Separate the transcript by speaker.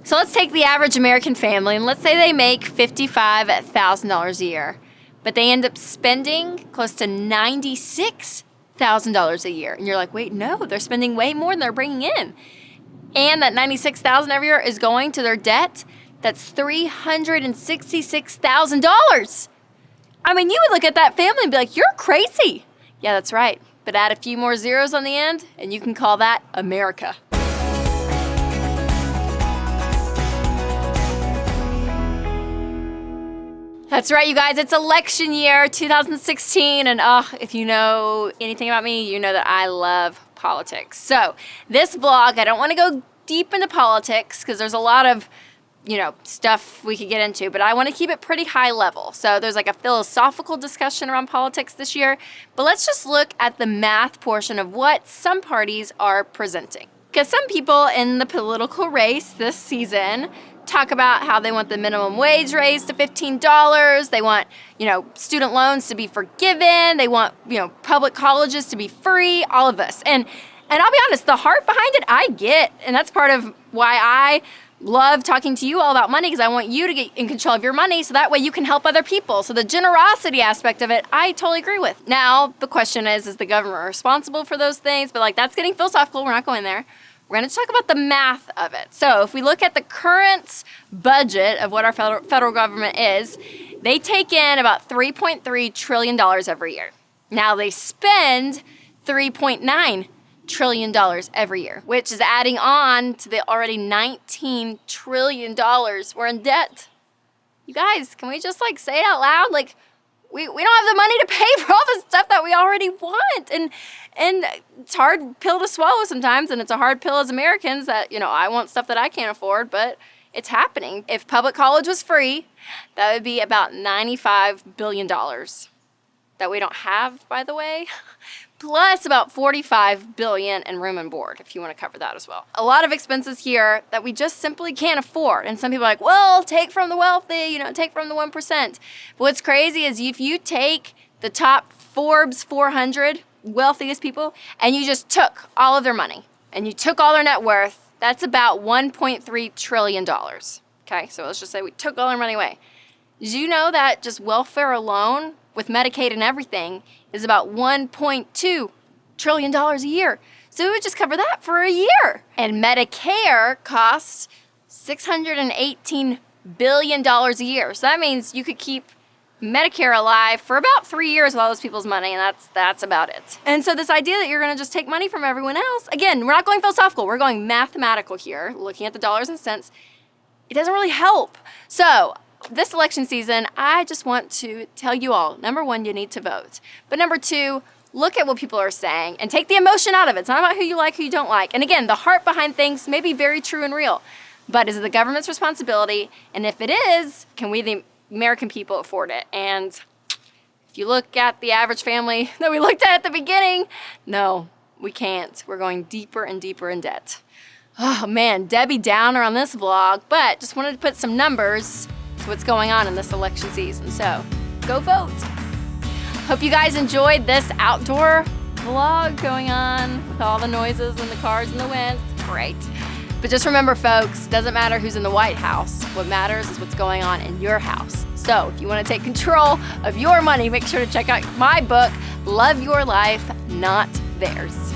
Speaker 1: So let's take the average American family, and let's say they make $55,000 a year, but they end up spending close to $96,000 a year. And you're like, wait, no, they're spending way more than they're bringing in. And that $96,000 every year is going to their debt. That's $366,000. I mean, you would look at that family and be like, you're crazy. Yeah, that's right. But add a few more zeros on the end, and you can call that America. That's right, you guys. It's election year 2016, and if you know anything about me, you know that I love politics. So this vlog, I don't want to go deep into politics because there's a lot of, stuff we could get into, but I want to keep it pretty high level. So there's like a philosophical discussion around politics this year, but let's just look at the math portion of what some parties are presenting. Because some people in the political race this season talk about how they want the minimum wage raised to $15. They want, student loans to be forgiven. They want, public colleges to be free, all of this. And I'll be honest, the heart behind it, I get. And that's part of why I love talking to you all about money, because I want you to get in control of your money so that way you can help other people. So the generosity aspect of it, I totally agree with. Now, the question is the government responsible for those things? But that's getting philosophical. We're not going there. We're going to talk about the math of it. So if we look at the current budget of what our federal government is, they take in about $3.3 trillion every year. Now they spend $3.9 trillion every year, which is adding on to the already $19 trillion we're in debt. You guys, can we just say it out loud? We don't have the money to pay for all the stuff that we already want. And it's a hard pill to swallow sometimes, and it's a hard pill as Americans that, I want stuff that I can't afford, but it's happening. If public college was free, that would be about $95 billion that we don't have, by the way, plus about $45 billion in room and board, if you want to cover that as well. A lot of expenses here that we just simply can't afford. And some people are like, well, take from the wealthy, take from the 1%. But what's crazy is if you take the top Forbes 400 wealthiest people and you just took all of their money and you took all their net worth, that's about $1.3 trillion. Okay, so let's just say we took all their money away. Did you know that just welfare alone, with Medicaid and everything, is about $1.2 trillion a year? So we would just cover that for a year. And Medicare costs $618 billion a year. So that means you could keep Medicare alive for about 3 years with all those people's money, and that's about it. And so this idea that you're gonna just take money from everyone else, again, we're not going philosophical, we're going mathematical here, looking at the dollars and cents. It doesn't really help. So this election season, I just want to tell you all, number one, you need to vote. But number two, look at what people are saying and take the emotion out of it. It's not about who you like, who you don't like. And again, the heart behind things may be very true and real, but is it the government's responsibility? And if it is, can we, the American people, afford it? And if you look at the average family that we looked at the beginning, no, we can't. We're going deeper and deeper in debt. Oh man, Debbie Downer on this vlog, but just wanted to put some numbers to what's going on in this election season. So go vote. Hope you guys enjoyed this outdoor vlog going on with all the noises and the cars and the wind. It's great. But just remember, folks, it doesn't matter who's in the White House. What matters is what's going on in your house. So if you want to take control of your money, make sure to check out my book, Love Your Life, Not Theirs.